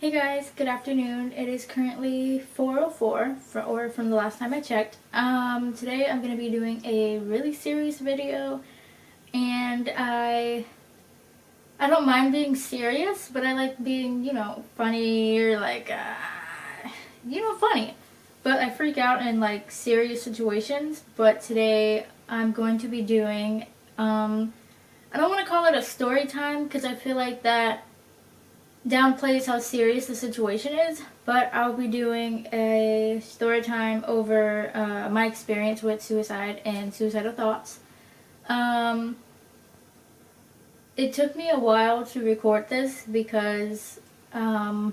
Hey guys, good afternoon. It is currently 4:04, or from the last time I checked. Today I'm going to be doing a really serious video, and I don't mind being serious, but I like being, funny or funny. But I freak out in like serious situations, but today I'm going to be doing, I don't want to call it a story time because I feel like that downplays how serious the situation is, but I'll be doing a story time over my experience with suicide and suicidal thoughts. It took me a while to record this because, like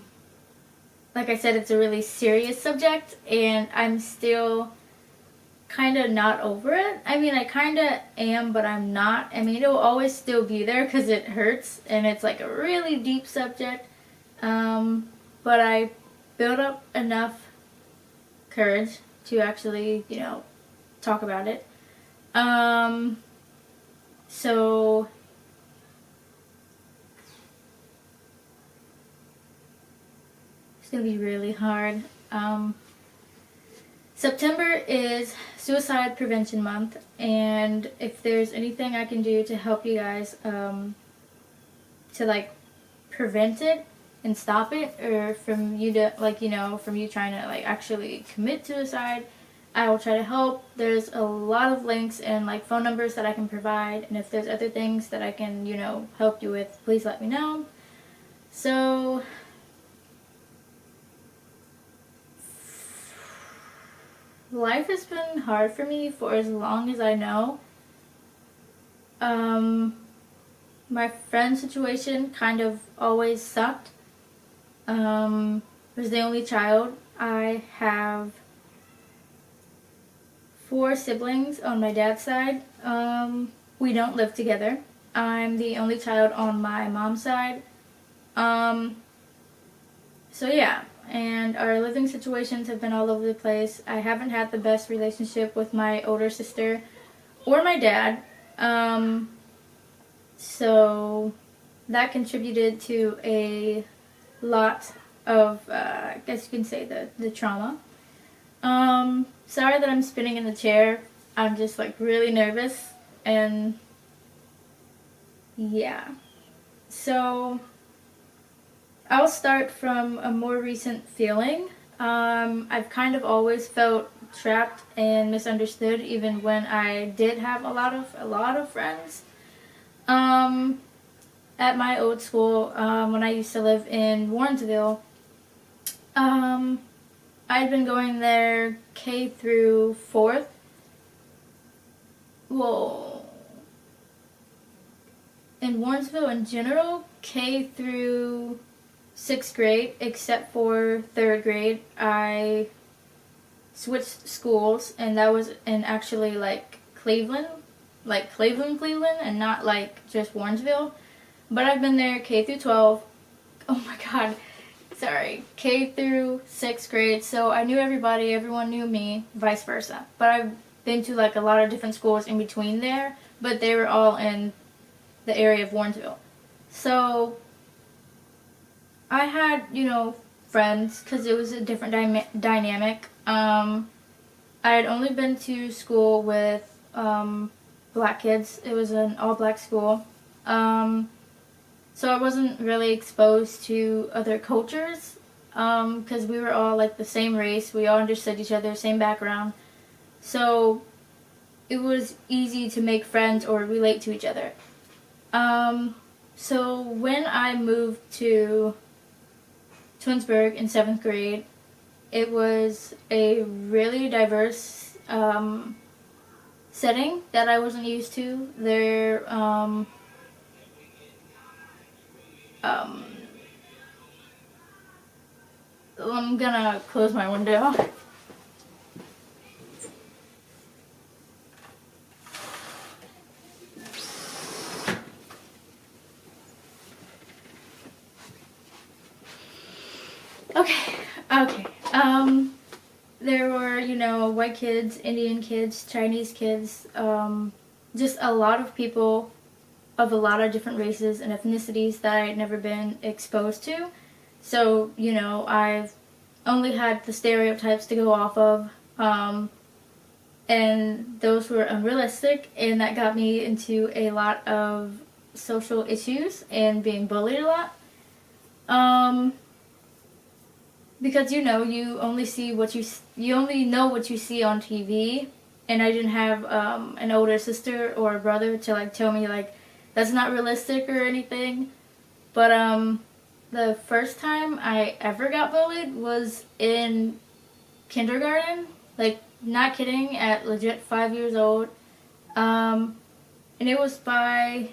I said, it's a really serious subject and I'm still kind of not over it. I mean, I kind of am, but I'm not. I mean, it will always still be there because it hurts and it's like a really deep subject. But I built up enough courage to actually, talk about it. So it's gonna be really hard. September is Suicide Prevention Month, and if there's anything I can do to help you guys to like prevent it and stop it, or from you to from you trying to like actually commit suicide, I will try to help. There's a lot of links and like phone numbers that I can provide, and if there's other things that I can help you with, please let me know. So life has been hard for me for as long as I know. My friend situation kind of always sucked. I was the only child. I have 4 siblings on my dad's side. We don't live together. I'm the only child on my mom's side. So yeah, and our living situations have been all over the place. I haven't had the best relationship with my older sister or my dad. So that contributed to a lot of, I guess you can say, the trauma. Sorry that I'm spinning in the chair. I'm just like really nervous, and yeah. So I'll start from a more recent feeling. I've kind of always felt trapped and misunderstood, even when I did have a lot of friends. At my old school, when I used to live in Warrensville, I'd been going there K through 4th. Well, in Warrensville in general, K through 6th grade, except for 3rd grade, I switched schools, and that was in actually like Cleveland, and not like just Warrensville. But I've been there K through 12. Oh my god. Sorry. K through 6th grade. So I knew everybody, everyone knew me, vice versa. But I've been to like a lot of different schools in between there, but they were all in the area of Warrensville. So I had, friends because it was a different dynamic. I had only been to school with black kids. It was an all-black school. So I wasn't really exposed to other cultures because we were all like the same race. We all understood each other, same background. So it was easy to make friends or relate to each other. So when I moved to Twinsburg in 7th grade, it was a really diverse setting that I wasn't used to. I'm gonna close my window. Okay. There were, white kids, Indian kids, Chinese kids, just a lot of people of a lot of different races and ethnicities that I had never been exposed to. So, you know, I've only had the stereotypes to go off of, and those were unrealistic, and that got me into a lot of social issues and being bullied a lot. Because, you know, you only know what you see on TV, and I didn't have an older sister or a brother to like tell me like that's not realistic or anything. But the first time I ever got bullied was in kindergarten, like not kidding, at legit 5 years old. And it was by,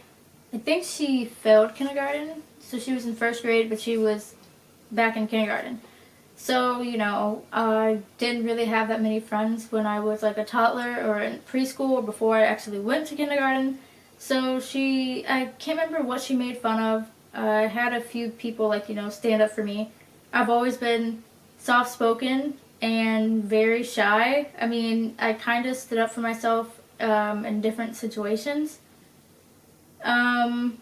I think she failed kindergarten, so she was in first grade, but she was back in kindergarten. So, you know, I didn't really have that many friends when I was like a toddler or in preschool or before I actually went to kindergarten. So I can't remember what she made fun of. I had a few people like, you know, stand up for me. I've always been soft-spoken and very shy. I mean, I kind of stood up for myself in different situations. And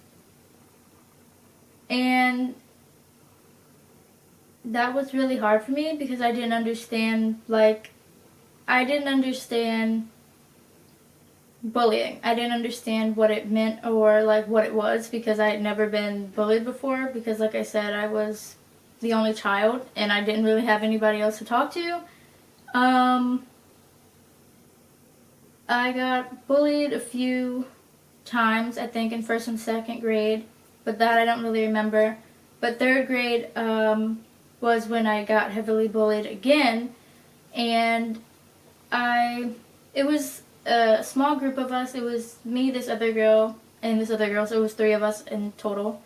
that was really hard for me because I didn't understand bullying. I didn't understand what it meant or like what it was because I had never been bullied before because like I said, I was the only child and I didn't really have anybody else to talk to. I got bullied a few times, I think in first and second grade, but that I don't really remember. But third grade was when I got heavily bullied again, and it was a small group of us. It was me, this other girl, and this other girl, so it was 3 of us in total.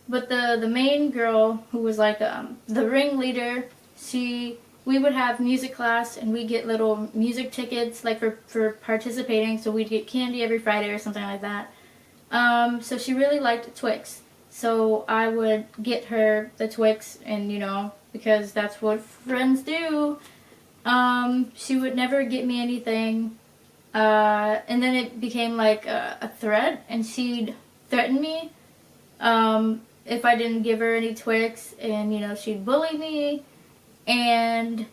But the main girl, who was like the ringleader, we would have music class, and we'd get little music tickets like for participating, so we'd get candy every Friday or something like that. So she really liked Twix. So I would get her the Twix, and you know, because that's what friends do. She would never get me anything. And then it became like a threat, and she'd threaten me if I didn't give her any Twix, and you know, she'd bully me. And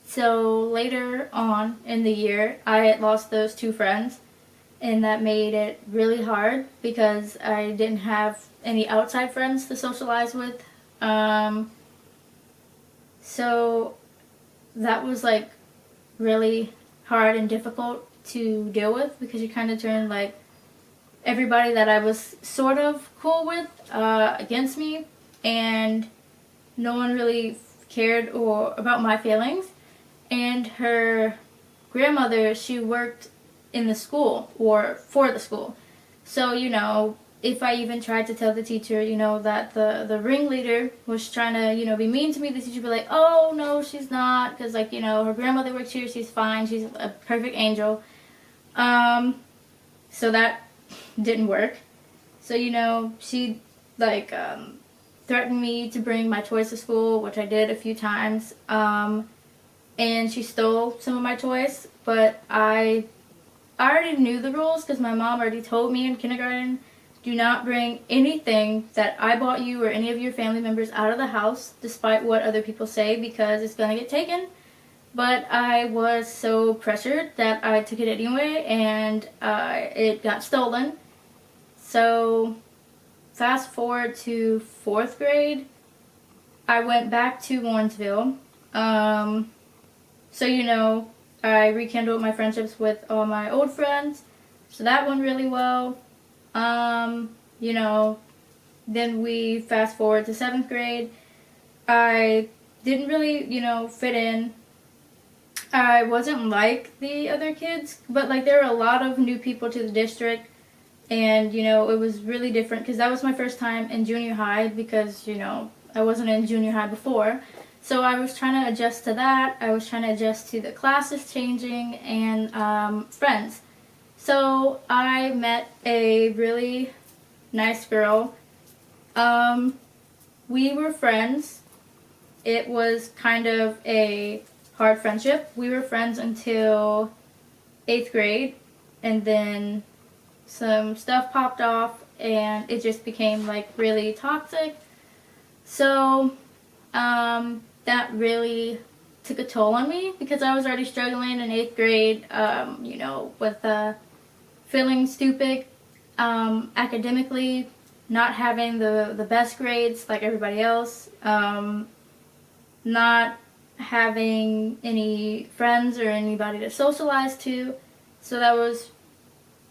so later on in the year, I had lost those 2 friends, and that made it really hard because I didn't have any outside friends to socialize with. So that was like really hard and difficult to deal with because you kind of turned like everybody that I was sort of cool with against me, and no one really cared or about my feelings. And her grandmother, she worked in the school or for the school. So, you know, if I even tried to tell the teacher, you know, that the ringleader was trying to, you know, be mean to me, the teacher would be like, oh, no, she's not, because, like, you know, her grandmother works here, she's fine, she's a perfect angel. So that didn't work. So, you know, she, like, threatened me to bring my toys to school, which I did a few times, and she stole some of my toys, but I already knew the rules because my mom already told me in kindergarten, do not bring anything that I bought you or any of your family members out of the house, despite what other people say, because it's going to get taken. But I was so pressured that I took it anyway, and it got stolen. So fast forward to 4th grade, I went back to Warrensville. So, you know, I rekindled my friendships with all my old friends. So that went really well. You know, then we fast forward to 7th grade. I didn't really, you know, fit in. I wasn't like the other kids, but like there were a lot of new people to the district, and you know, it was really different because that was my first time in junior high because, you know, I wasn't in junior high before. So I was trying to adjust to that. I was trying to adjust to the classes changing and friends. So I met a really nice girl. We were friends. It was kind of a hard friendship. We were friends until 8th grade, and then some stuff popped off and it just became like really toxic. So that really took a toll on me because I was already struggling in 8th grade, with feeling stupid academically, not having the best grades like everybody else, not having any friends or anybody to socialize to. So that was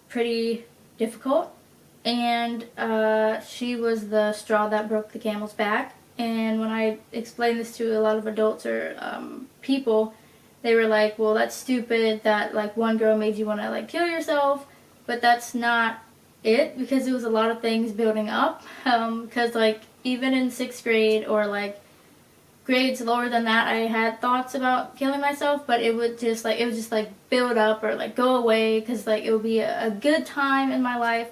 pretty difficult. And she was the straw that broke the camel's back. And when I explained this to a lot of adults or people, they were like, well, that's stupid that like one girl made you want to like kill yourself. But that's not it, because it was a lot of things building up. Because like even in 6th grade or like grades lower than that, I had thoughts about killing myself, but it would just like build up or like go away, because like it would be a good time in my life,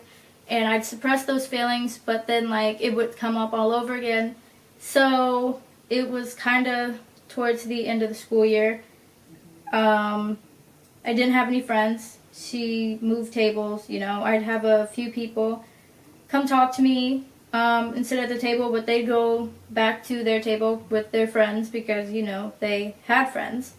and I'd suppress those feelings, but then like it would come up all over again. So it was kind of towards the end of the school year. I didn't have any friends. She moved tables, I'd have a few people come talk to me and sit at the table, but they'd go back to their table with their friends because, they had friends.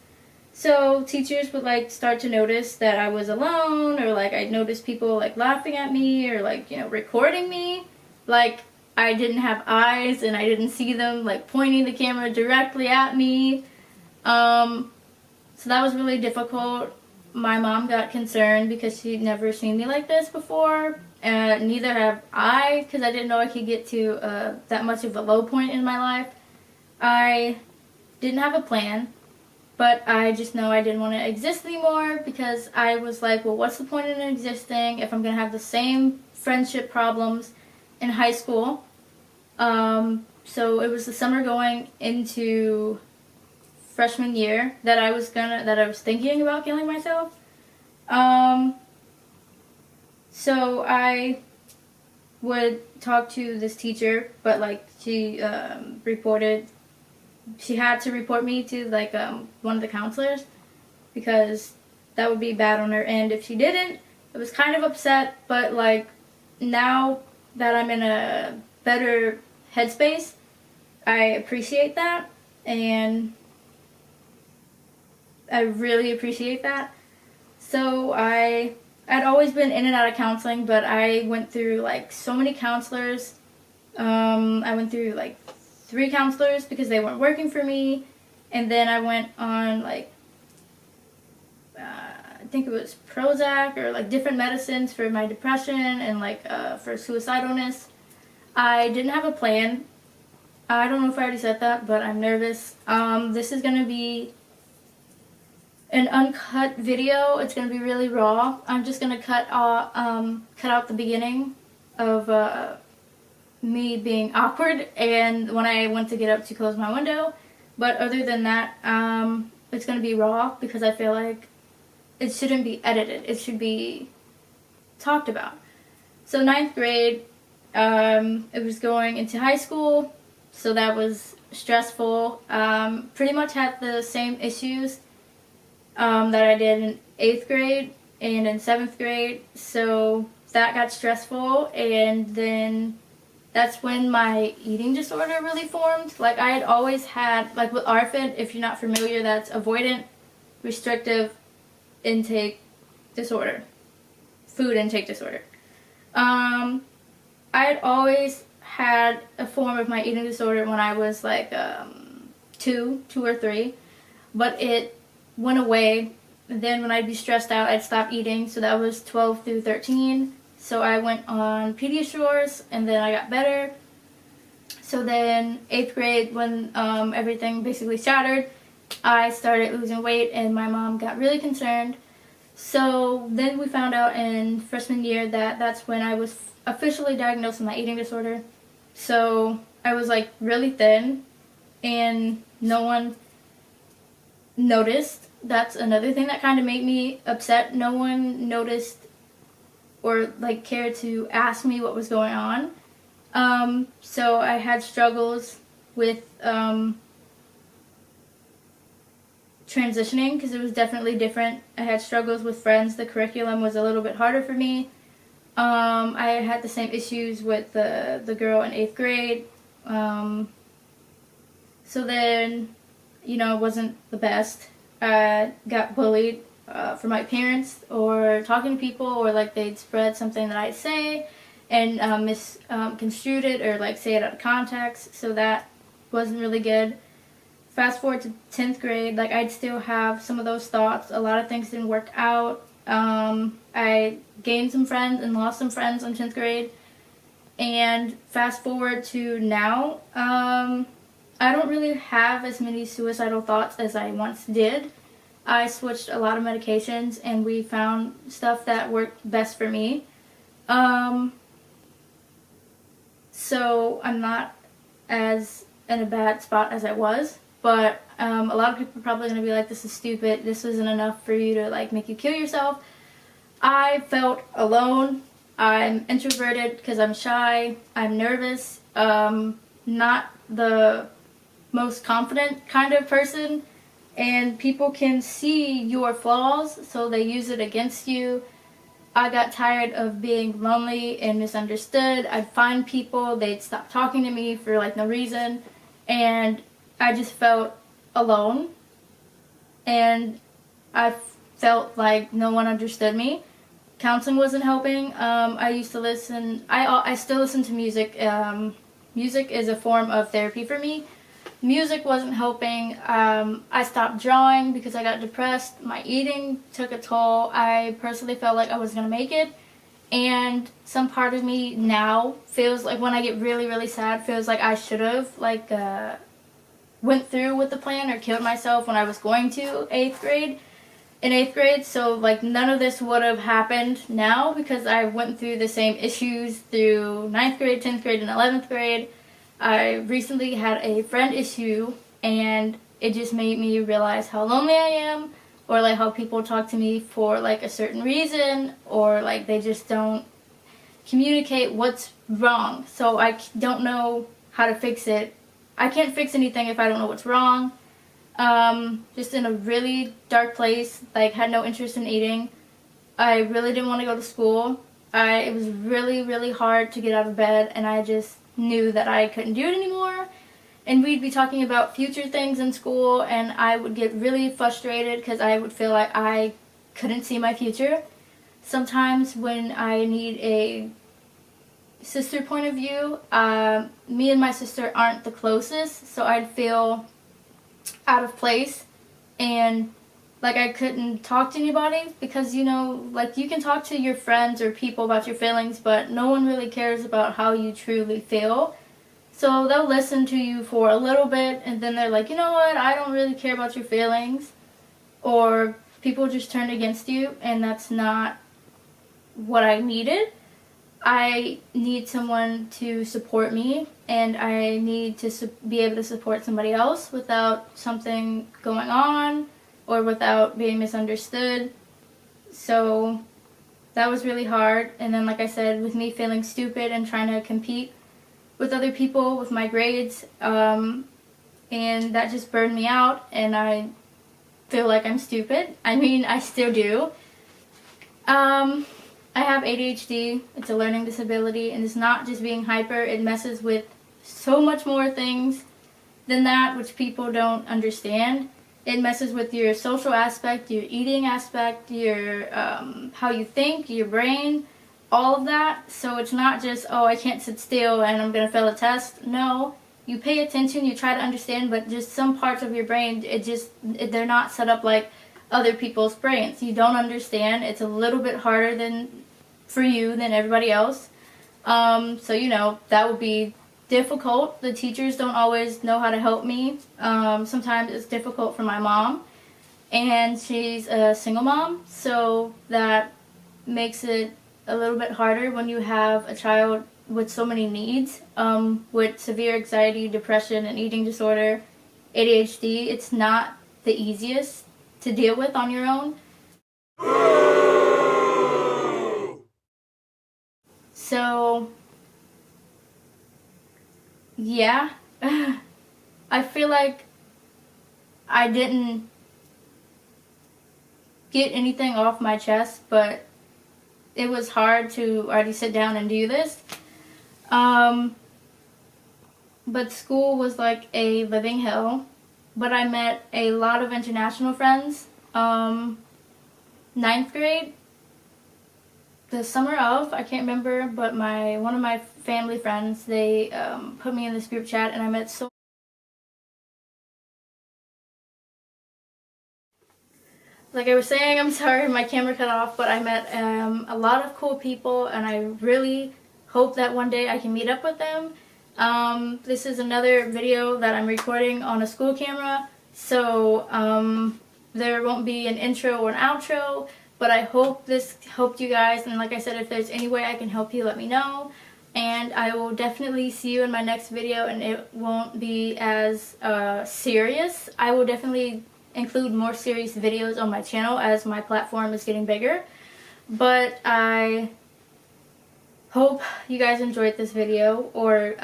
So teachers would like start to notice that I was alone, or like I'd notice people like laughing at me or like, recording me. Like I didn't have eyes and I didn't see them like pointing the camera directly at me. So that was really difficult. My mom got concerned because she'd never seen me like this before. Neither have I, because I didn't know I could get to that much of a low point in my life. I didn't have a plan, but I just know I didn't want to exist anymore, because I was like, well, what's the point in existing if I'm going to have the same friendship problems in high school? So it was the summer going into freshman year that I was thinking about killing myself. So I would talk to this teacher, but like she had to report me to like one of the counselors, because that would be bad on her end if she didn't. I was kind of upset, but like now that I'm in a better headspace, I appreciate that, and I really appreciate that. So I'd always been in and out of counseling, but I went through like so many counselors. I went through like 3 counselors because they weren't working for me, and then I went on like I think it was Prozac or like different medicines for my depression and like for suicidalness. I didn't have a plan. I don't know if I already said that, but I'm nervous. This is gonna be an uncut video. It's gonna be really raw. I'm just gonna cut out the beginning of me being awkward and when I went to get up to close my window. But other than that, it's gonna be raw because I feel like it shouldn't be edited. It should be talked about. So 9th grade, it was going into high school, so that was stressful. Pretty much had the same issues that I did in 8th grade and in 7th grade, so that got stressful, and then that's when my eating disorder really formed. Like I had always had, like with ARFID, if you're not familiar, that's avoidant restrictive intake disorder, food intake disorder. I had always had a form of my eating disorder when I was like 2 or 3, but it went away. Then when I'd be stressed out, I'd stop eating, so that was 12 through 13. So I went on Pediasures, and then I got better. So then 8th grade, when everything basically shattered, I started losing weight, and my mom got really concerned. So then we found out in freshman year that that's when I was officially diagnosed with my eating disorder. So I was like really thin, and no one noticed. That's another thing that kind of made me upset. No one noticed or like cared to ask me what was going on. So I had struggles with transitioning because it was definitely different. I had struggles with friends. The curriculum was a little bit harder for me. I had the same issues with the girl in 8th grade. So So then, you know, it wasn't the best. I got bullied from my parents or talking to people, or like they'd spread something that I'd say and misconstrued it, or like say it out of context. So that wasn't really good. Fast forward to 10th grade, like I'd still have some of those thoughts. A lot of things didn't work out. I gained some friends and lost some friends in 10th grade. And fast forward to now, I don't really have as many suicidal thoughts as I once did. I switched a lot of medications and we found stuff that worked best for me. So I'm not as in a bad spot as I was, but a lot of people are probably going to be like, this is stupid, this isn't enough for you to like make you kill yourself. I felt alone. I'm introverted because I'm shy. I'm nervous. Not the most confident kind of person, and people can see your flaws, so they use it against you. I got tired of being lonely and misunderstood. I'd find people, they'd stop talking to me for like no reason, and I just felt alone, and I felt like no one understood me. Counseling wasn't helping. I used to listen, I still listen to music. Music is a form of therapy for me. Music wasn't helping. I stopped drawing because I got depressed. My eating took a toll. I personally felt like I was going to make it. And some part of me now feels like when I get really, really sad, feels like I should have like went through with the plan or killed myself when I was going to 8th grade. In 8th grade, so like none of this would have happened now because I went through the same issues through 9th grade, 10th grade, and 11th grade. I recently had a friend issue, and it just made me realize how lonely I am, or like how people talk to me for like a certain reason, or like they just don't communicate what's wrong. So I don't know how to fix it. I can't fix anything if I don't know what's wrong. Just in a really dark place, like had no interest in eating. I really didn't want to go to school. It was really, really hard to get out of bed, and I just knew that I couldn't do it anymore. And we'd be talking about future things in school, and I would get really frustrated because I would feel like I couldn't see my future. Sometimes when I need a sister point of view, me and my sister aren't the closest, so I'd feel out of place and like I couldn't talk to anybody because, you know, like you can talk to your friends or people about your feelings, but no one really cares about how you truly feel. So they'll listen to you for a little bit and then they're like, you know what, I don't really care about your feelings, or people just turn against you, and that's not what I needed. I need someone to support me, and I need to be able to support somebody else without something going on or without being misunderstood. So that was really hard. And then, like I said, with me feeling stupid and trying to compete with other people with my grades, and that just burned me out, and I feel like I'm stupid. I mean, I still do. I have ADHD. It's a learning disability, and it's not just being hyper. It messes with so much more things than that, which people don't understand. It messes with your social aspect, your eating aspect, your how you think, your brain, all of that. So it's not just, oh, I can't sit still and I'm going to fail a test. No, you pay attention, you try to understand, but just some parts of your brain, they're not set up like other people's brains. You don't understand. It's a little bit harder for you than everybody else. So, you know, that would be difficult. The teachers don't always know how to help me. Sometimes it's difficult for my mom, and she's a single mom, so that makes it a little bit harder when you have a child with so many needs, with severe anxiety, depression, and eating disorder, ADHD. It's not the easiest to deal with on your own. So, yeah, I feel like I didn't get anything off my chest, but it was hard to already sit down and do this. but school was like a living hell. But I met a lot of international friends. 9th grade, the summer of, I can't remember, but one of my family friends, they put me in this group chat, and I met so. Like I was saying, I'm sorry my camera cut off, but I met a lot of cool people, and I really hope that one day I can meet up with them. This is another video that I'm recording on a school camera, so there won't be an intro or an outro, but I hope this helped you guys, and like I said, if there's any way I can help you, let me know. And I will definitely see you in my next video, and it won't be as serious. I will definitely include more serious videos on my channel as my platform is getting bigger. But I hope you guys enjoyed this video, or,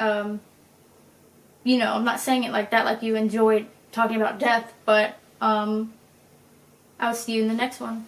you know, I'm not saying it like that, like you enjoyed talking about death, but I'll see you in the next one.